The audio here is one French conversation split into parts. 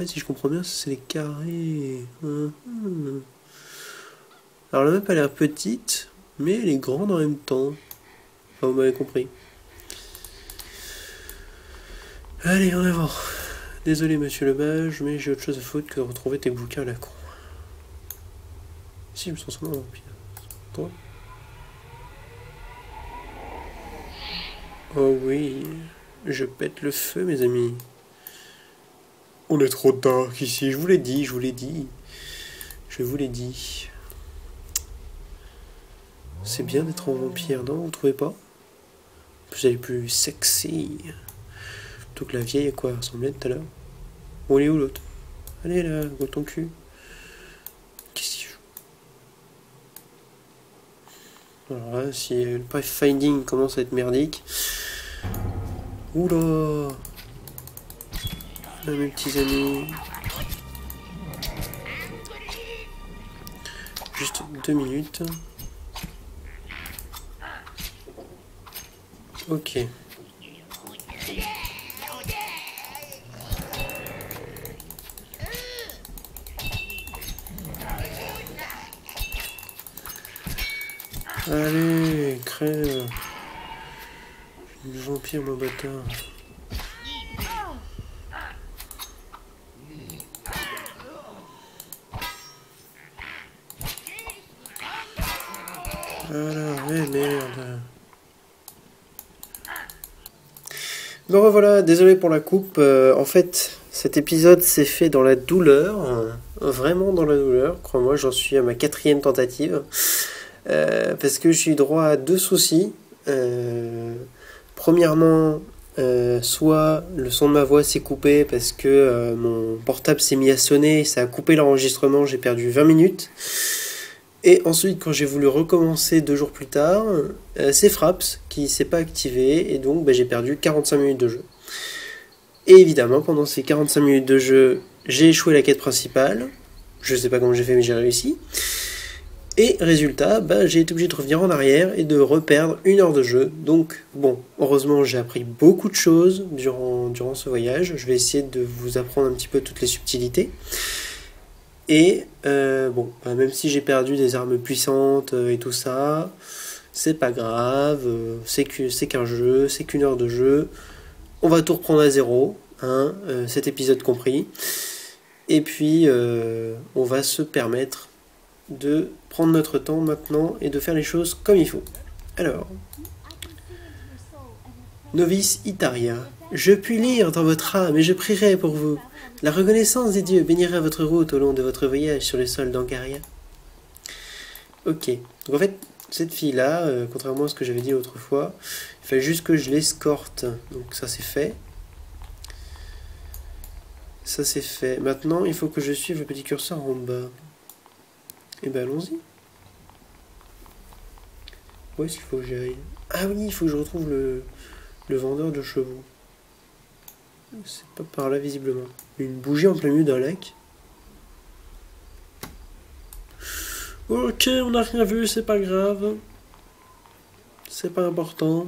fait, si je comprends bien, c'est les carrés. Alors la map a l'air petite, mais elle est grande en même temps. Enfin, vous m'avez compris. Allez, en avant. Désolé, monsieur le mage, mais j'ai autre chose à foutre que de retrouver tes bouquins à la con. Si, je me sens seulement vampire. Toi ? Oh oui, je pète le feu, mes amis. On est trop dark ici, je vous l'ai dit, je vous l'ai dit. Je vous l'ai dit. C'est bien d'être en vampire, non? Vous trouvez pas? Vous allez plus sexy. Plutôt que la vieille à quoi elle ressemblait tout à l'heure. Bon, elle est où l'autre? Allez là, go ton cul. Qu'est-ce qu'il joue? Alors là, si le pathfinding commence à être merdique. Oula! Là, mes petits amis. Juste 2 minutes. Ok. Allez, crève. Le vampire, mon bâtard. Voilà, mais merde. Bon revoilà, désolé pour la coupe. En fait, cet épisode s'est fait dans la douleur. Vraiment dans la douleur. Crois-moi, j'en suis à ma 4e tentative. Parce que j'ai eu droit à 2 soucis. Premièrement, soit le son de ma voix s'est coupé parce que mon portable s'est mis à sonner, ça a coupé l'enregistrement, j'ai perdu 20 minutes. Et ensuite, quand j'ai voulu recommencer 2 jours plus tard, c'est Fraps qui s'est pas activé et donc j'ai perdu 45 minutes de jeu. Et évidemment, pendant ces 45 minutes de jeu, j'ai échoué la quête principale. Je sais pas comment j'ai fait, mais j'ai réussi. Et résultat, j'ai été obligé de revenir en arrière et de reperdre 1 heure de jeu. Donc bon, heureusement j'ai appris beaucoup de choses durant ce voyage. Je vais essayer de vous apprendre un petit peu toutes les subtilités. Et même si j'ai perdu des armes puissantes et tout ça, c'est pas grave, c'est qu'un jeu, c'est qu'1 heure de jeu. On va tout reprendre à zéro, cet épisode compris. Et puis on va se permettre de prendre notre temps maintenant et de faire les choses comme il faut. Alors, novice Itaria, je puis lire dans votre âme et je prierai pour vous. La reconnaissance des dieux bénira votre route au long de votre voyage sur le sol d'Angaria. Ok, donc en fait, cette fille-là, contrairement à ce que j'avais dit l'autre fois, il fallait juste que je l'escorte. Donc ça c'est fait. Ça c'est fait. Maintenant, il faut que je suive le petit curseur en bas. Et allons-y. Où est-ce qu'il faut que j'aille? Ah oui, il faut que je retrouve le vendeur de chevaux. C'est pas par là visiblement. Une bougie en plein milieu d'un lac. Ok, on n'a rien vu, c'est pas grave. C'est pas important.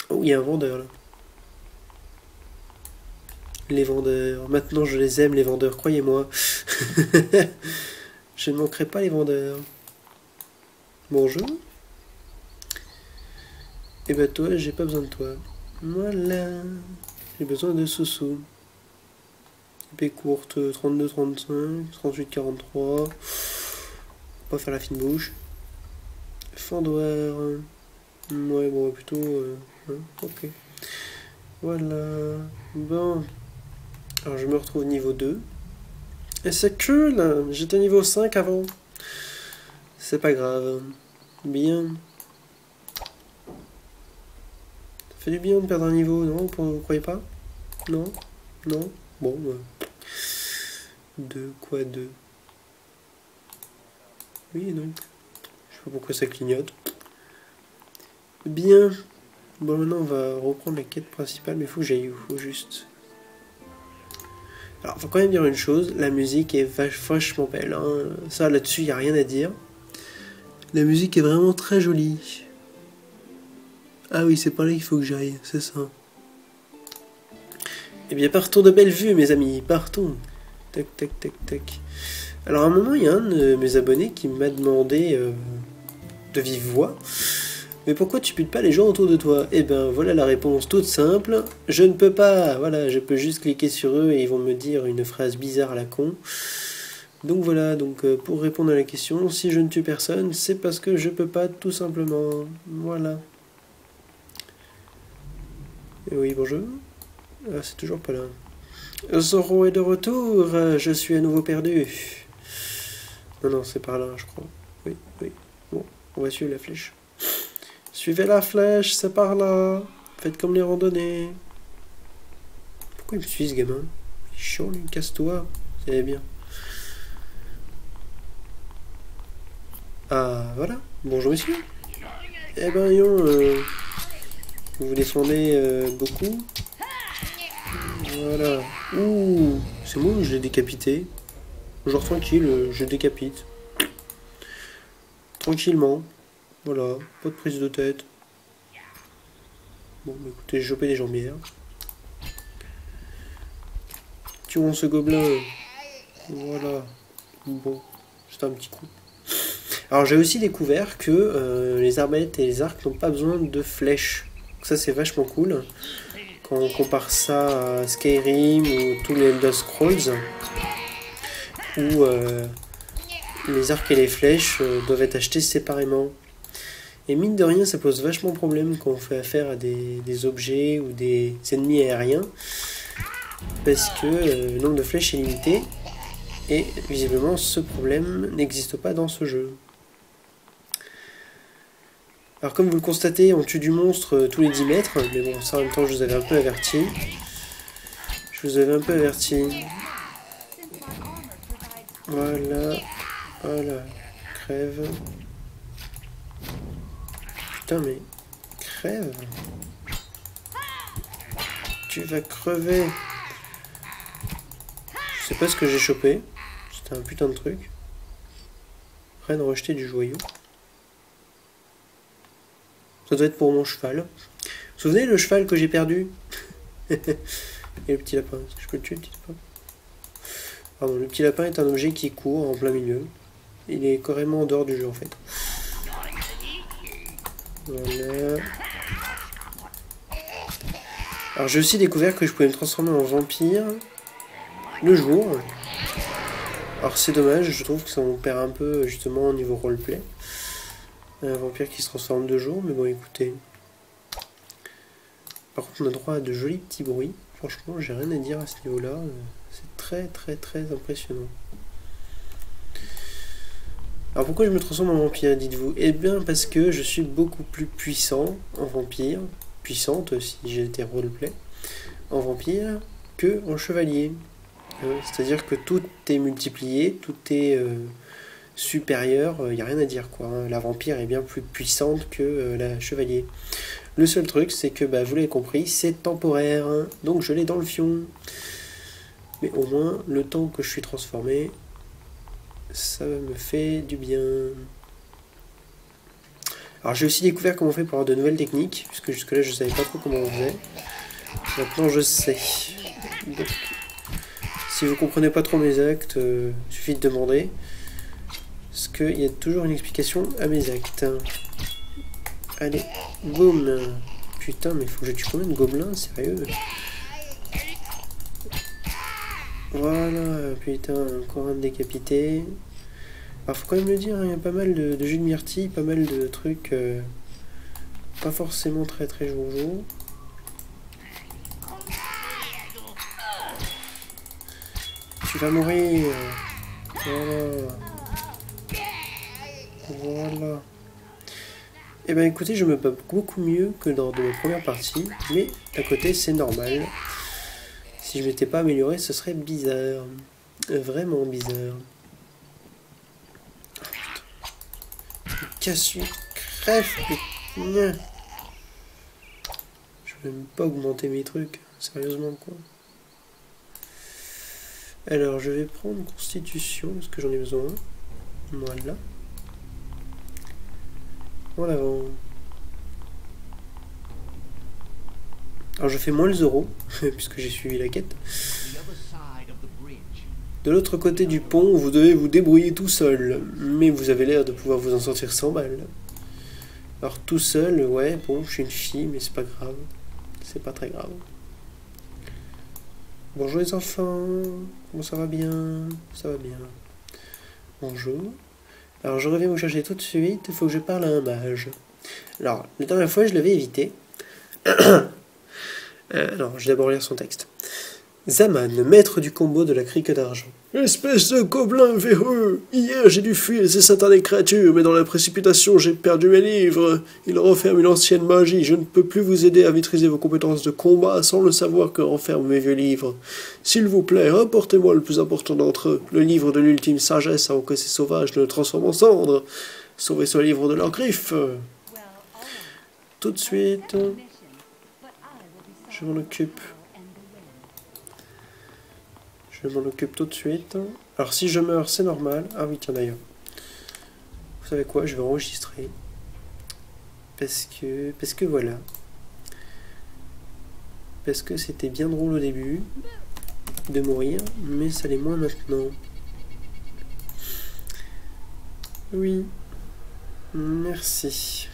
Oh, il y a un vendeur là. Les vendeurs. Maintenant je les aime les vendeurs, croyez-moi. Je ne manquerai pas les vendeurs. Bonjour. Et toi, j'ai pas besoin de toi. Voilà. J'ai besoin de sous-sous. Épée courte 32-35, 38-43. On va faire la fine bouche. Fendoir. Ouais, bon, plutôt. Ok. Voilà. Bon. Alors, je me retrouve niveau 2. Et c'est cool! J'étais niveau 5 avant. C'est pas grave. Bien. Ça fait du bien de perdre un niveau, non? Vous croyez pas? Non? Non? Bon, 2, quoi 2? Oui, donc. Je sais pas pourquoi ça clignote. Bien. Bon, maintenant, on va reprendre la quête principale, mais il faut que j'aille où? Faut juste... Alors, faut quand même dire une chose, la musique est vachement belle. Ça, là-dessus, il n'y a rien à dire. La musique est vraiment très jolie. Ah oui, c'est par là qu'il faut que j'aille, c'est ça. Eh bien, partons de Bellevue, mes amis, partons. Tac, tac, tac, tac. Alors, à un moment, il y a un de mes abonnés qui m'a demandé de vive voix, mais pourquoi tu butes pas les gens autour de toi? Eh ben, voilà la réponse toute simple. Je ne peux pas. Voilà, je peux juste cliquer sur eux et ils vont me dire une phrase bizarre à la con. Donc voilà, donc pour répondre à la question, si je ne tue personne, c'est parce que je peux pas, tout simplement. Voilà. Et oui, bonjour. Ah, c'est toujours pas là. Zoro est de retour, je suis à nouveau perdu. Non, non, c'est par là, je crois. Oui, oui. Bon, on va suivre la flèche. Suivez la flèche, c'est par là. Faites comme les randonnées. Pourquoi il me suit, ce gamin? Il est chiant, lui, casse-toi. C'est bien. Ah, voilà. Bonjour, monsieur. Eh ben, vous vous défendez beaucoup. Voilà. Ouh, c'est moi où je l'ai décapité. Genre tranquille, je décapite. Tranquillement. Voilà, pas de prise de tête. Bon, bah écoutez, j'ai chopé des jambières. Tuons ce gobelin. Voilà. Bon, c'est un petit coup. Alors j'ai aussi découvert que les arbalètes et les arcs n'ont pas besoin de flèches. Donc ça c'est vachement cool. Quand on compare ça à Skyrim ou tous les Elder Scrolls, où les arcs et les flèches doivent être achetés séparément. Et mine de rien, ça pose vachement problème quand on fait affaire à des objets ou des ennemis aériens, parce que le nombre de flèches est limité, et visiblement ce problème n'existe pas dans ce jeu. Alors comme vous le constatez, on tue du monstre tous les 10 mètres, mais bon, ça en même temps je vous avais un peu averti. Voilà, voilà, crève. Putain mais, crève. Tu vas crever. Je sais pas ce que j'ai chopé, c'était un putain de truc. Reine rejetée du joyau. Ça doit être pour mon cheval. Vous vous souvenez le cheval que j'ai perdu? Et le petit lapin, est-ce que je peux le tuer le petit lapin? Pardon, le petit lapin est un objet qui court en plein milieu. Il est carrément en dehors du jeu en fait. Voilà. Alors j'ai aussi découvert que je pouvais me transformer en vampire le jour. Alors c'est dommage, je trouve que ça me perd un peu justement au niveau roleplay. Un vampire qui se transforme de jour, mais bon écoutez. Par contre on a droit à de jolis petits bruits. Franchement j'ai rien à dire à ce niveau là. C'est très très très impressionnant. Alors pourquoi je me transforme en vampire, dites-vous? Eh bien parce que je suis beaucoup plus puissant en vampire, puissante si j'étais roleplay, en vampire que en chevalier. C'est-à-dire que tout est multiplié, tout est supérieur, il n'y a rien à dire quoi. La vampire est bien plus puissante que la chevalier. Le seul truc c'est que vous l'avez compris, c'est temporaire, donc je l'ai dans le fion. Mais au moins le temps que je suis transformé, ça me fait du bien. Alors j'ai aussi découvert comment on fait pour avoir de nouvelles techniques, puisque jusque là je savais pas trop comment on faisait. Maintenant je sais. Donc, si vous comprenez pas trop mes actes, suffit de demander. Parce qu'il y a toujours une explication à mes actes. Allez, boum. Putain, mais faut que je tue combien de gobelins, sérieux? Voilà, putain, encore un décapité. Alors faut quand même le dire, il y a pas mal de jus de myrtille, pas mal de trucs pas forcément très très jojo. Tu vas mourir. Voilà. Voilà. Et ben écoutez, je me bats beaucoup mieux que lors de ma première partie, mais à côté c'est normal. Si je m'étais pas amélioré, ce serait bizarre. Vraiment bizarre. Casse une crève, putain. Je vais même pas augmenter mes trucs, sérieusement quoi. Alors je vais prendre constitution, parce que j'en ai besoin. Voilà. En avant. Alors je fais moins le Zoro, puisque j'ai suivi la quête. De l'autre côté du pont, vous devez vous débrouiller tout seul. Mais vous avez l'air de pouvoir vous en sortir sans balles. Alors tout seul, ouais, bon, je suis une fille, mais c'est pas grave. C'est pas très grave. Bonjour les enfants. Comment ça va bien? Ça va bien. Bonjour. Alors je reviens vous chercher tout de suite. Il faut que je parle à un mage. Alors, la dernière fois, je l'avais évité. Alors, je vais d'abord lire son texte. Zaman, maître du combo de la crique d'argent. Espèce de gobelin véreux! Hier j'ai dû fuir ces satanées créatures, mais dans la précipitation j'ai perdu mes livres. Ils renferment une ancienne magie. Je ne peux plus vous aider à maîtriser vos compétences de combat sans le savoir que renferment mes vieux livres. S'il vous plaît, rapportez-moi le plus important d'entre eux, le livre de l'ultime sagesse avant que ces sauvages ne le transforment en cendres. Sauvez ce livre de leurs griffes. Tout de suite. Je m'en occupe. Je m'en occupe tout de suite. Alors si je meurs, c'est normal. Ah oui, tiens d'ailleurs. Vous savez quoi, je vais enregistrer. Parce que voilà. Parce que c'était bien drôle au début de mourir, mais ça l'est moins maintenant. Oui. Merci.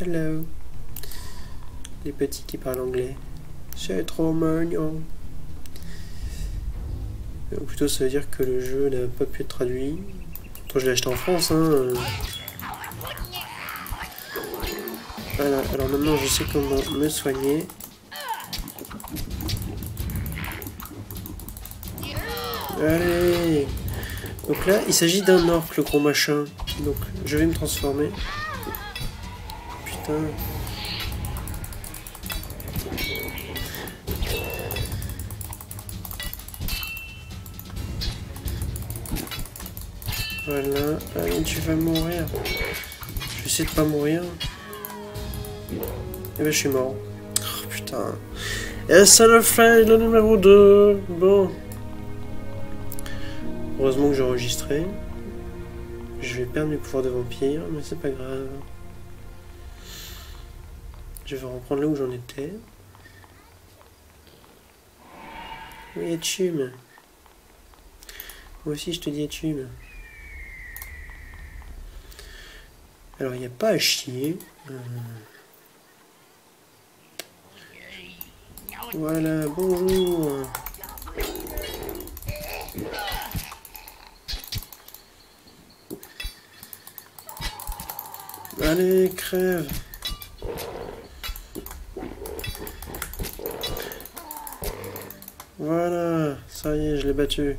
Hello. Les petits qui parlent anglais. C'est trop mignon. Ou plutôt ça veut dire que le jeu n'a pas pu être traduit. Pourtant je l'ai acheté en France, hein. Voilà, alors maintenant je sais comment me soigner. Allez. Donc là, il s'agit d'un orc, le gros machin. Donc je vais me transformer. Putain. Voilà, allez, tu vas mourir. Je vais essayer de pas mourir. Et ben je suis mort. Oh putain. Et ça le fait, le numéro 2. Bon. Heureusement que j'ai enregistré. Je vais perdre mes pouvoirs de vampire, mais c'est pas grave. Je vais reprendre là où j'en étais. Oui, Etchume. Moi aussi je te dis Etchume. Alors, il n'y a pas à chier. Voilà, bonjour. Allez, crève. Voilà, ça y est, je l'ai battu.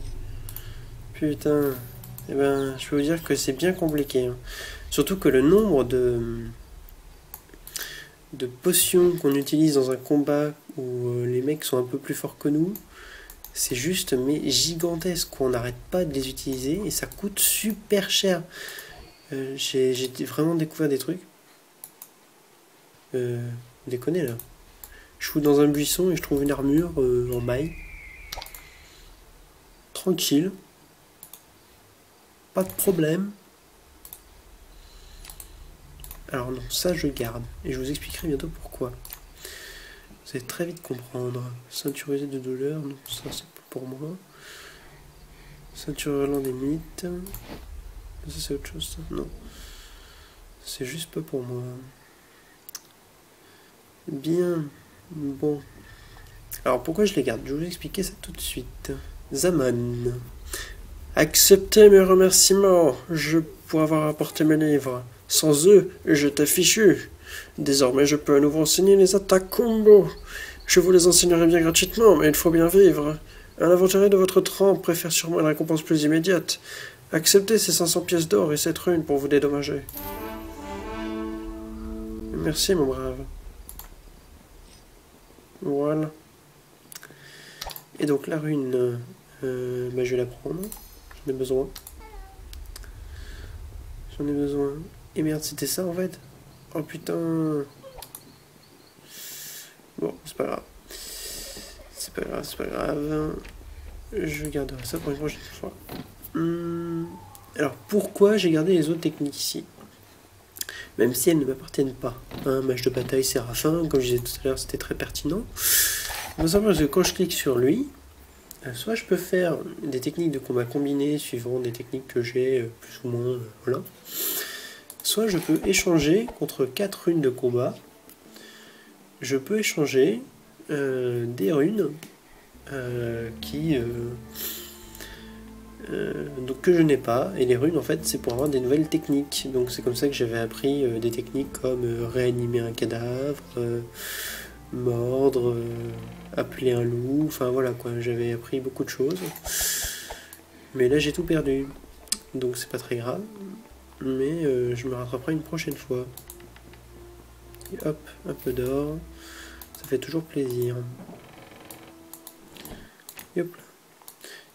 Putain. Eh ben, je peux vous dire que c'est bien compliqué. Hein. Surtout que le nombre de potions qu'on utilise dans un combat où les mecs sont un peu plus forts que nous, c'est juste mais gigantesque. On n'arrête pas de les utiliser et ça coûte super cher. J'ai vraiment découvert des trucs. Déconnez là. Je fous dans un buisson et je trouve une armure en maille. Tranquille. Pas de problème. Alors non, ça je garde. Et je vous expliquerai bientôt pourquoi. Vous allez très vite comprendre. Ceinture usée de douleur, non, ça c'est pas pour moi. Ceinture hurlant des mythes. Ça c'est autre chose, ça. Non. C'est juste pas pour moi. Bien. Bon. Alors pourquoi je les garde? Je vais vous expliquer ça tout de suite. Zaman. Acceptez mes remerciements. Pour avoir apporté mes livres. Sans eux, j'étais fichu. Désormais, je peux à nouveau enseigner les attaques combo. Je vous les enseignerai bien gratuitement, mais il faut bien vivre. Un aventurier de votre trempe préfère sûrement une récompense plus immédiate. Acceptez ces 500 pièces d'or et cette rune pour vous dédommager. Merci, mon brave. Voilà. Et donc, la rune, je vais la prendre. J'en ai besoin. J'en ai besoin. Et merde, c'était ça en fait. Oh putain. Bon, c'est pas grave. C'est pas grave, c'est pas grave. Je garderai ça pour une prochaine fois. Alors, pourquoi j'ai gardé les autres techniques ici? même si elles ne m'appartiennent pas. Un match de bataille Séraphin, comme je disais tout à l'heure, c'était très pertinent. Il faut savoir que quand je clique sur lui, soit je peux faire des techniques de combat combinées suivant des techniques que j'ai plus ou moins, voilà. Soit je peux échanger contre 4 runes de combat. Je peux échanger des runes donc que je n'ai pas, et les runes en fait c'est pour avoir des nouvelles techniques. Donc c'est comme ça que j'avais appris des techniques comme réanimer un cadavre, mordre, appeler un loup, enfin voilà quoi, j'avais appris beaucoup de choses. Mais là j'ai tout perdu, donc c'est pas très grave, mais je me rattraperai une prochaine fois. Et hop, un peu d'or, ça fait toujours plaisir. Et hop là.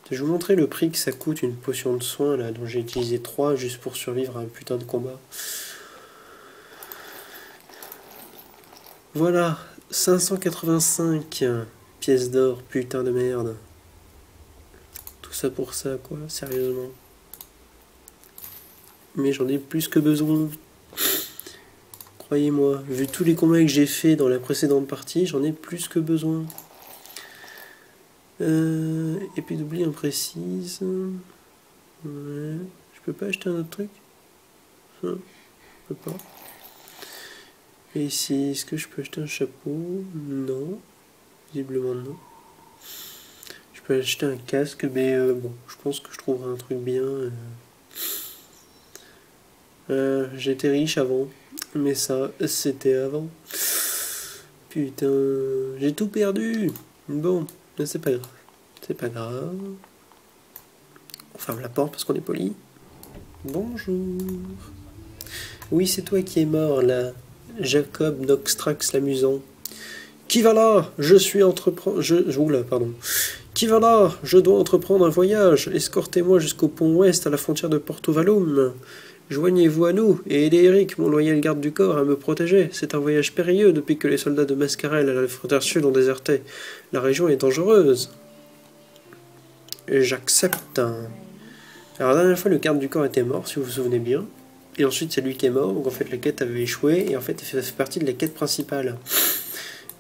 Je vais vous montrer le prix que ça coûte une potion de soin là, dont j'ai utilisé 3 juste pour survivre à un putain de combat. Voilà, 585 pièces d'or, putain de merde. Tout ça pour ça quoi, sérieusement. Mais j'en ai plus que besoin. Croyez-moi, vu tous les combats que j'ai fait dans la précédente partie, j'en ai plus que besoin. Et puis d'oublier imprécise. Ouais. Je peux pas acheter un autre truc? Non, je peux pas. Et ici, est-ce que je peux acheter un chapeau? Non. Visiblement non. Je peux acheter un casque, mais bon, je pense que je trouverai un truc bien. J'étais riche avant, mais ça, c'était avant. Putain, j'ai tout perdu. Bon, mais c'est pas grave. C'est pas grave. On ferme la porte parce qu'on est poli. Bonjour. Oui, c'est toi qui es mort, là. Jacob Noxtrax l'amusant. Qui va là? Je suis Oula, pardon. Qui va là? Je dois entreprendre un voyage. Escortez-moi jusqu'au pont ouest à la frontière de Porto Vallum. Joignez-vous à nous et aidez Eric, mon loyal garde du corps, à me protéger. C'est un voyage périlleux depuis que les soldats de Mascarel à la frontière sud ont déserté. La région est dangereuse. J'accepte. Alors la dernière fois, le garde du corps était mort, si vous vous souvenez bien. Et ensuite, c'est lui qui est mort. Donc en fait, la quête avait échoué. Et en fait, ça fait partie de la quête principale.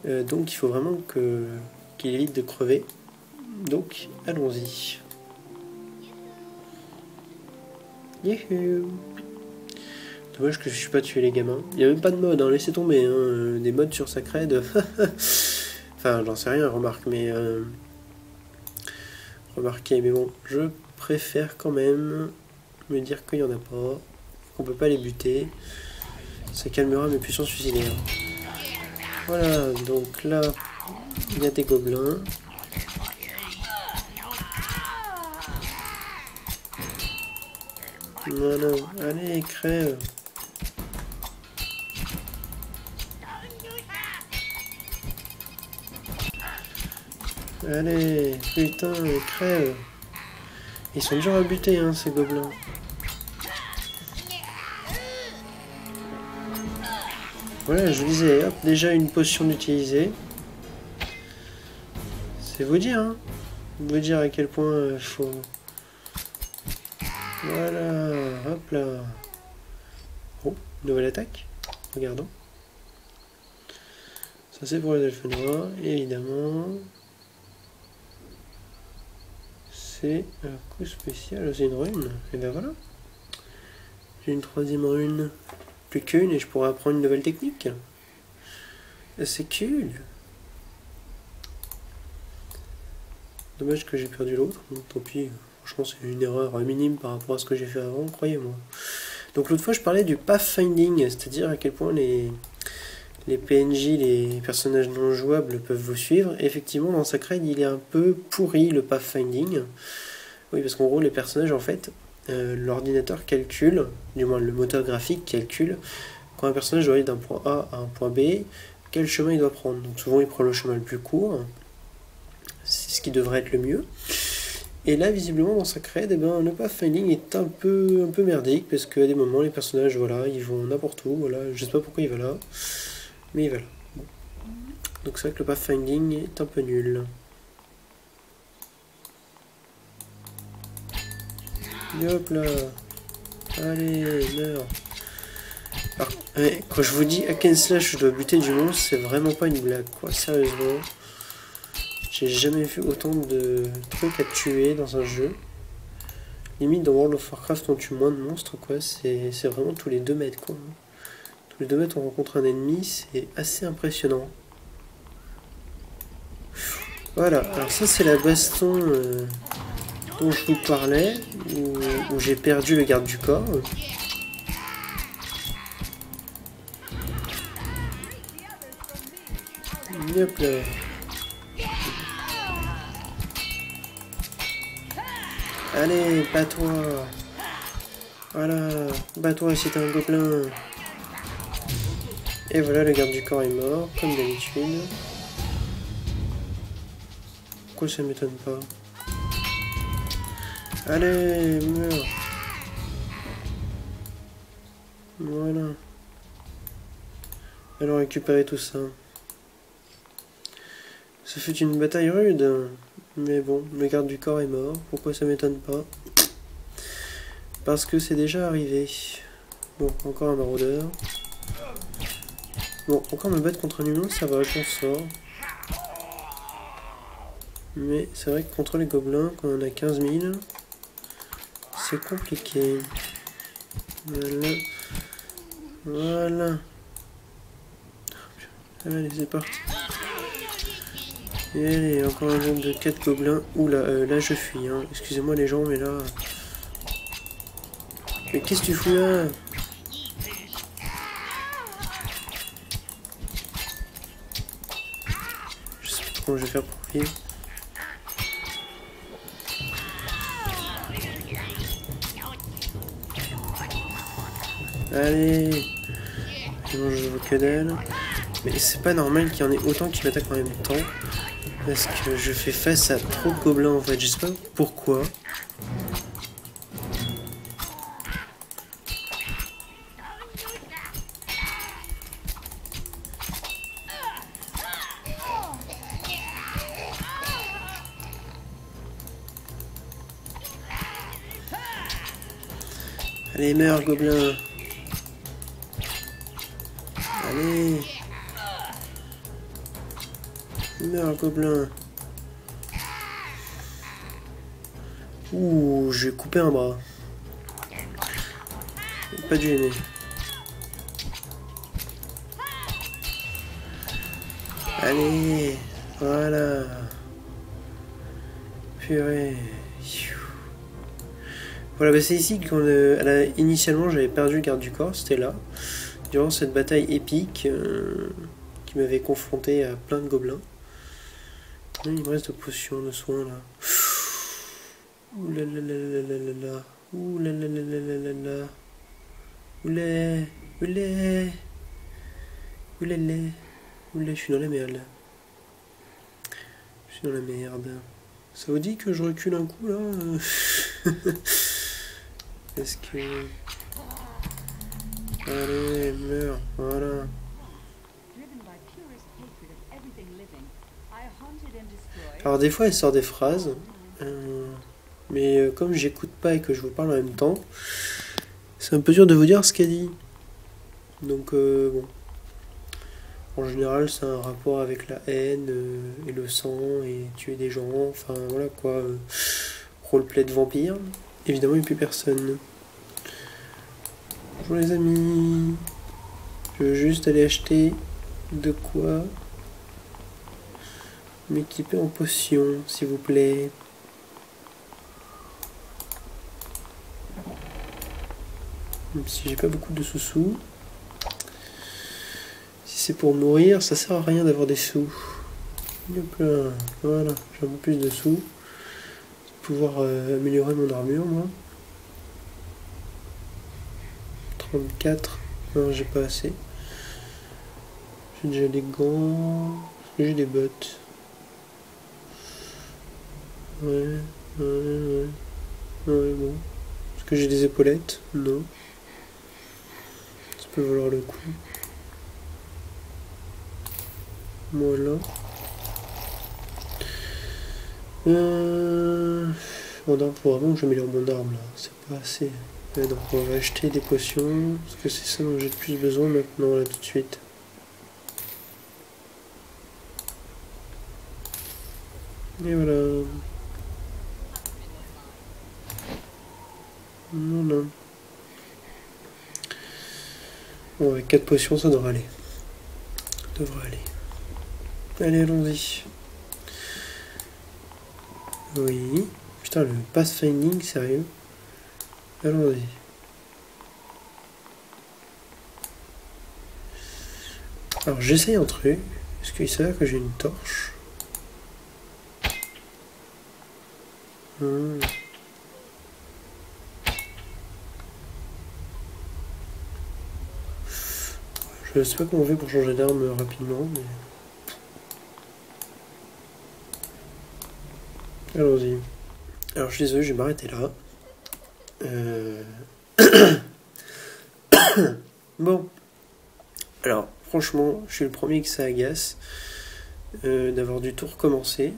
Donc il faut vraiment qu'il évite de crever. Donc, allons-y. Youhou. Dommage que je ne suis pas tué les gamins. Il n'y a même pas de mode, hein, laissez tomber. Hein. Des modes sur Sacred. Enfin, j'en sais rien, remarque, mais... Remarquez, mais bon, je préfère quand même me dire qu'il n'y en a pas, qu'on peut pas les buter. Ça calmera mes puissances suicidaires. Voilà, donc là, il y a des gobelins. Voilà, allez, crève. Allez, putain, crève. Ils sont durs à buter, hein, ces gobelins. Voilà, je vous disais, hop, déjà une potion d'utiliser. C'est vous dire, hein. Vous dire à quel point il faut... Voilà, hop là. Oh, nouvelle attaque. Regardons. Ça c'est pour les elfes noirs, évidemment. C'est un coup spécial, c'est une rune. Et ben voilà. J'ai une troisième rune. Plus qu'une et je pourrais apprendre une nouvelle technique. C'est cool. Dommage que j'ai perdu l'autre. Tant pis. Franchement, c'est une erreur minime par rapport à ce que j'ai fait avant, croyez-moi. Donc l'autre fois, je parlais du pathfinding, c'est-à-dire à quel point les PNJ, les personnages non jouables peuvent vous suivre. Et effectivement, dans Sacred, il est un peu pourri le pathfinding. Oui, parce qu'en gros, les personnages, en fait, l'ordinateur calcule, du moins le moteur graphique calcule, quand un personnage doit aller d'un point A à un point B, quel chemin il doit prendre. Donc souvent, il prend le chemin le plus court. C'est ce qui devrait être le mieux. Et là, visiblement, dans Sacred, eh ben, le pathfinding est un peu merdique, parce qu'à des moments, les personnages, voilà, ils vont n'importe où, voilà, je sais pas pourquoi il va là, mais il va là. Bon. Donc c'est vrai que le pathfinding est un peu nul. Et hop là. Allez, meurs. Alors, ouais, quand je vous dis hack and slash, je dois buter du monstre, c'est vraiment pas une blague, quoi. Sérieusement. J'ai jamais vu autant de trucs à tuer dans un jeu. Limite, dans World of Warcraft, on tue moins de monstres, quoi. C'est vraiment tous les 2 mètres, quoi. Tous les 2 mètres, on rencontre un ennemi, c'est assez impressionnant. Voilà, alors ça, c'est la baston dont je vous parlais, où j'ai perdu le garde du corps. Hop là. Allez, bats-toi. Voilà, bats-toi si t'es un gobelin. Et voilà, le garde du corps est mort, comme d'habitude. Pourquoi ça m'étonne pas? Allez, meurs. Voilà. Allons récupérer tout ça. Ça fait une bataille rude. Mais bon, le garde du corps est mort. Pourquoi ça m'étonne pas? Parce que c'est déjà arrivé. Bon, encore un maraudeur. Bon, encore me battre contre un humain, ça va, je m'en sors. Mais c'est vrai que contre les gobelins, quand on a 15 000, c'est compliqué. Voilà. Voilà. Allez, c'est parti. Et allez, encore un nombre de 4 gobelins. Oula, là je fuis, hein. Excusez-moi les gens, mais là... Mais qu'est-ce que tu fous là? Je sais pas comment je vais faire pour vivre. Allez, je mange que dalle. Mais c'est pas normal qu'il y en ait autant qui m'attaquent en même temps. Parce que je fais face à trop de gobelins en fait, je sais pas pourquoi. Allez, meurs, gobelin. Allez. Meurs, gobelin. Ouh, j'ai coupé un bras. Pas dû aimer. Allez, voilà. Purée. Voilà, bah c'est ici que initialement j'avais perdu le garde du corps, c'était là. Durant cette bataille épique qui m'avait confronté à plein de gobelins. Il me reste de potions, de soins là. Ouh là là là là là là là. Ouh là là là là là là là. Oulé, oulé, oulé, oulé, je suis dans la merde là. Je suis dans la merde. Ça vous dit que je recule un coup là? Est-ce que... Allez, meurs, voilà. Alors des fois elle sort des phrases, mais comme j'écoute pas et que je vous parle en même temps, c'est un peu dur de vous dire ce qu'elle dit. Donc bon. En général c'est un rapport avec la haine et le sang et tuer des gens, enfin voilà quoi. Roleplay de vampire. Évidemment il n'y a plus personne. Bonjour les amis. Je veux juste aller acheter de quoi m'équiper en potion, s'il vous plaît. Même si j'ai pas beaucoup de sous-sous. Si c'est pour mourir, ça sert à rien d'avoir des sous. Hop là, voilà, j'ai un peu plus de sous. Pour pouvoir améliorer mon armure, moi. 34. Non, j'ai pas assez. J'ai déjà des gants. J'ai des bottes. Ouais, ouais. Ouais, bon. Est-ce que j'ai des épaulettes? Non. Ça peut valoir le coup. Voilà. Bon, non, faut vraiment que j'améliore mon arme là. C'est pas assez. Donc on va acheter des potions, parce que c'est ça dont j'ai le plus besoin maintenant, là, tout de suite. Et voilà. Voilà. Bon, avec 4 potions, ça devrait aller. Ça devrait aller. Allez, allons-y. Oui. Putain, le pathfinding, sérieux. Allons-y. Alors, j'essaye un truc. Est-ce qu'il s'avère que j'ai une torche? Je sais pas comment on fait pour changer d'arme rapidement, mais... Allons-y. Alors, je suis désolé, je vais m'arrêter là. Bon. Alors, franchement, je suis le premier que ça agace d'avoir du tout recommencer.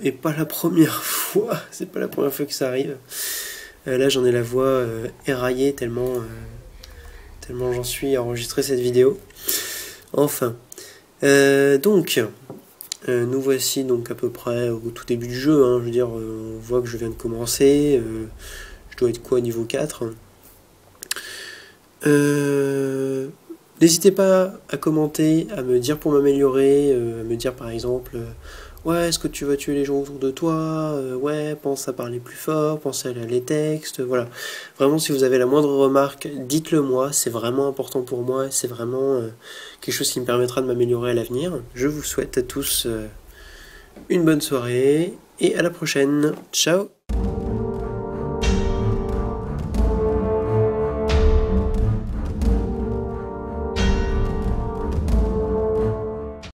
Et pas la première fois. C'est pas la première fois que ça arrive. Là, j'en ai la voix éraillée tellement j'en suis à enregistrer cette vidéo. Enfin. Donc, nous voici donc à peu près au tout début du jeu. Hein. Je veux dire, on voit que je viens de commencer. Je dois être quoi, niveau 4 ? N'hésitez pas à commenter, à me dire pour m'améliorer, à me dire par exemple ouais, est-ce que tu vas tuer les gens autour de toi, ouais, pense à parler plus fort, pense à lire les textes, voilà. Vraiment, si vous avez la moindre remarque, dites-le moi, c'est vraiment important pour moi, c'est vraiment quelque chose qui me permettra de m'améliorer à l'avenir. Je vous souhaite à tous une bonne soirée et à la prochaine. Ciao.